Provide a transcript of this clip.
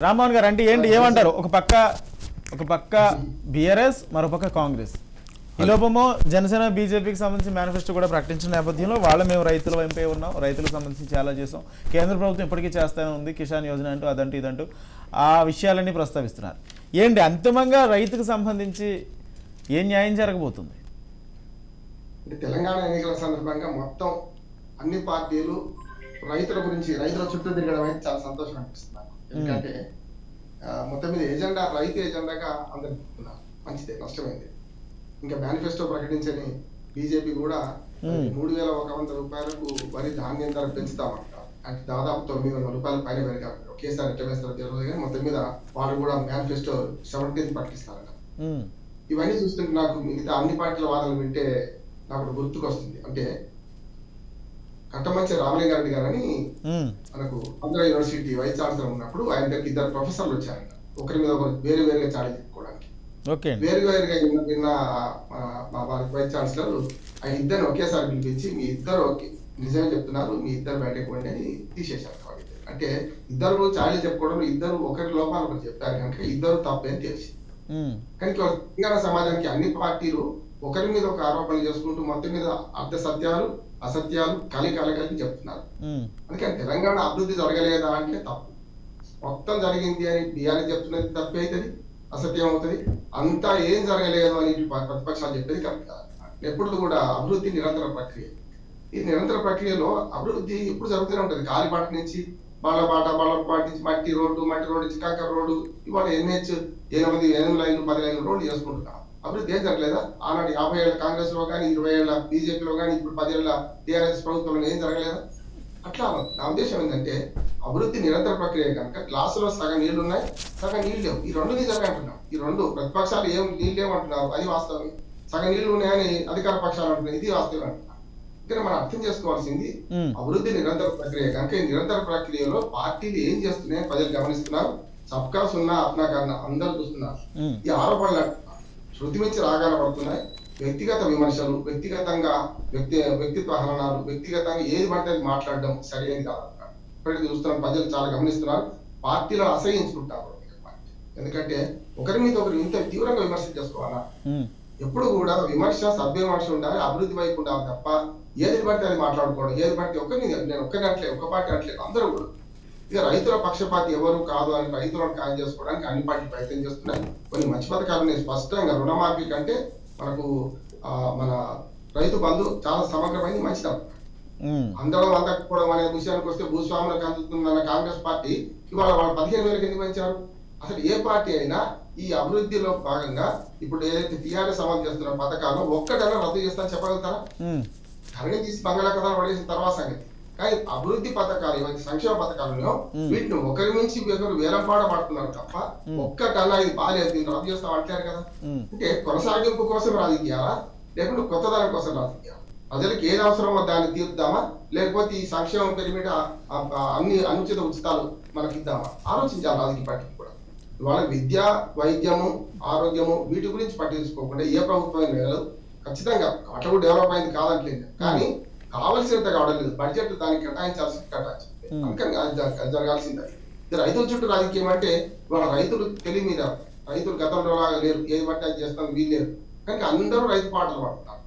రామ్మోహన్ గారు అంటే ఏంటి ఏమంటారు? ఒక పక్క బీఆర్ఎస్, మరో పక్క కాంగ్రెస్. ఈ లోపమో జనసేన బీజేపీకి సంబంధించి మేనిఫెస్టో కూడా ప్రకటించిన నేపథ్యంలో మేము రైతుల వైపే ఉన్నాం, రైతులకు సంబంధించి చాలా చేసాం, కేంద్ర ప్రభుత్వం ఇప్పటికీ చేస్తూనే ఉంది, కిసాన్ యోజన అంటూ అదంటూ ఇదంటూ ఆ విషయాలన్నీ ప్రస్తావిస్తున్నారు. ఏంటి అంతిమంగా రైతుకు సంబంధించి ఏం న్యాయం జరగబోతుంది? తెలంగాణ ఎన్నికల సందర్భంగా మొత్తం అన్ని పార్టీలు రైతుల గురించి, రైతుల చుట్టూ తిరగడం అయితే చాలా సంతోషం అనిపిస్తుంది. ఎందుకంటే మొత్తం మీద ఎజెండా రైతు ఎజెండాగా అందరు చెప్తున్నారు. మంచిదే, నష్టమైంది. ఇంకా మేనిఫెస్టో ప్రకటించని బీజేపీ కూడా 3,100 రూపాయలకు వరి ధాన్యం ధర పెంచుతామంటారు. అంటే దాదాపు 900 రూపాయల పైన పెరిగారు. ఒకేసారి ఎట్లా వేస్తారో తెలియదు కానీ మొత్తం మీద వాళ్ళు కూడా మేనిఫెస్టో 17th ప్రకటిస్తారట. ఇవన్నీ చూస్తుంటే నాకు మిగతా అన్ని పార్టీల వాదనలు వింటే నాకు గుర్తుకొస్తుంది. అంటే కట్టమంచి రామలింగారెడ్డి గారని మనకు ఆంధ్ర యూనివర్సిటీ వైస్ ఛాన్సలర్ ఉన్నప్పుడు ఆయన దగ్గరికి 2 ప్రొఫెసర్లు వచ్చారంట. ఒకరి మీద ఒకరు వేరు వేరుగా చాడీ చెప్పుకోవడానికి. వేరు వేరుగా విన్న వైస్ ఛాన్సలర్ ఆ ఇద్దరిని ఒకేసారి పిలిపించి మీ ఇద్దరు నిజమే చెప్తున్నారు, మీ ఇద్దరు బయటకు పోండి అని తీసేశారు. అంటే ఇద్దరు చాడీలు చెప్పుకోవడం, ఇద్దరు ఒకరి లోపాలు ఒకరు చెప్పారు కనుక ఇద్దరు తప్పని తెలిసి. కానీ తెలంగాణ సమాజానికి అన్ని పార్టీలు ఒకరి మీద ఒక ఆరోపణలు చేసుకుంటూ మొత్తం మీద అర్ధ సత్యాలు అసత్యాలు కలిగి చెప్తున్నారు. అందుకని తెలంగాణ అభివృద్ధి జరగలేదా అంటే తప్పు. మొత్తం జరిగింది అని బీఆర్ఎస్ చెప్తున్నది తప్పే అవుతుంది, అసత్యం అవుతుంది. అంతా ఏం జరగలేదు అని ప్రతిపక్షాలు చెప్పేది కరెక్ట్ కాదు. ఎప్పుడు కూడా అభివృద్ధి నిరంతర ప్రక్రియ. ఈ నిరంతర ప్రక్రియలో అభివృద్ధి ఎప్పుడు జరుగుతూనే ఉంటుంది. కాలిబాట నుంచి బాట నుంచి మట్టి రోడ్డు నుంచి కంకర రోడ్డు, ఇవాళ NH 8 లైన్లు 10 లైన్లు రోడ్లు చేసుకుంటున్నాం. అభివృద్ధి ఏం జరగలేదా? ఆనాడు 50 ఏళ్ల కాంగ్రెస్ లో కానీ, 20 ఏళ్ల బీజేపీలో కానీ, ఇప్పుడు 10 ఏళ్ల టీఆర్ఎస్ ప్రభుత్వంలో ఏం జరగలేదా? అట్లా నా ఉద్దేశం ఏంటంటే అభివృద్ధి నిరంతర ప్రక్రియ కనుక గ్లాసులో సగం నీళ్లు ఉన్నాయి, సగం నీళ్ళు లేవు. ఈ రెండు జరగంటున్నాం. ఈ రెండు ప్రతిపక్షాలు ఏం నీళ్ళు లేవంటున్నారు, అది వాస్తవం. సగం నీళ్లు ఉన్నాయని అధికార పక్షాలు అంటున్నాయి, ఇది వాస్తవం అంటున్నారు. ఇక్కడ మనం అర్థం చేసుకోవాల్సింది అభివృద్ధి నిరంతర ప్రక్రియ కనుక ఈ నిరంతర ప్రక్రియలో పార్టీలు ఏం చేస్తున్నాయి ప్రజలు గమనిస్తున్నారు. సబ్కా సున్నా అప్నా కన్నా అందరూ చూస్తున్నారు. ఈ ఆరోపణలు శృతి మించి రాగాలు పడుతున్నాయి. వ్యక్తిగత విమర్శలు, వ్యక్తిగతంగా వ్యక్తిత్వ హననాలు, వ్యక్తిగతంగా ఏది పడితే అది మాట్లాడడం సరైనది కాదంటారు. ఇప్పటికీ చూస్తున్నారు, ప్రజలు చాలా గమనిస్తున్నారు. పార్టీలో అసహించుకుంటారు. ఎందుకంటే ఒకరి మీద ఒకరు ఇంత తీవ్రంగా విమర్శ చేసుకోవాలా? ఎప్పుడు కూడా విమర్శ సభ్య విమర్శ ఉండాలి, అభివృద్ధి వైపు ఉండాలి తప్ప ఏది పడితే అది మాట్లాడుకోవడం, ఏది పడితే నేను ఒక్కరిని అట్లేదు, ఒక పార్టీ అట్లేదు, అందరూ కూడా. ఇక రైతుల పక్షపాతి ఎవరు కాదు అని రైతులను ఖాయం చేసుకోవడానికి అన్ని పార్టీలు ప్రయత్నం చేస్తున్నాయి. కొన్ని మంచి పథకాలు స్పష్టంగా రుణమాఫీ కంటే మనకు మన రైతు బంధు చాలా సమగ్రమైంది, మంచిది. అందరం అందకపోవడం అనే విషయానికి వస్తే భూస్వాములకు అందుతున్న కాంగ్రెస్ పార్టీ ఇవాళ వాళ్ళు 15,000 ఎందుకు పెంచారు? అసలు ఏ పార్టీ అయినా ఈ అభివృద్ధిలో భాగంగా ఇప్పుడు ఏదైతే టీఆర్ఎస్ అమలు చేస్తున్న పథకాలు ఒక్కటైనా రద్దు చేస్తారని చెప్పగలుగుతారా? ధరణి తీసి బంగాళాఖాతాలు పడేసిన తర్వాత సంగతి. కానీ అభివృద్ధి పథకాలు, ఇవన్నీ సంక్షేమ పథకాలలో వీటిని ఒకరి నుంచి ఒకరు వేలంపాట పడుతున్నారు తప్ప ఒక్కటన్నా ఇది బాగాలేదు దీన్ని రద్దు చేస్తాం అంటారు కదా. అంటే కొనసాగింపు కోసం రాజకీయాలా, లేకుంటే కొత్త దాని కోసం రాజకీయాలా? ప్రజలకు ఏది అవసరమో దాన్ని తీర్దామా, లేకపోతే ఈ సంక్షేమం పేరు మీద అన్ని అనుచిత ఉచితాలు మనకి ఇద్దామా? ఆలోచించాలి రాజకీయ పార్టీకి కూడా. ఇవాళ విద్య, వైద్యము, ఆరోగ్యము వీటి గురించి పట్టించుకోకుండా ఏ ప్రభుత్వం లేదు. ఖచ్చితంగా అట్లా కూడా డెవలప్ అయింది కాదంటలేదు, కానీ కావాల్సినంత కావడం లేదు. బడ్జెట్ దానికి కేటాయించాల్సింది. అందుకని జరగాల్సిందే. రైతుల చుట్టూ రాజకీయం అంటే ఇవాళ రైతులు తెలివి మీద, రైతులు గతంలో లాగా లేరు, ఏది బట్టి అది చేస్తాను వీల్లేరు. కానీ అందరూ రైతు పాటలు పడుతున్నారు.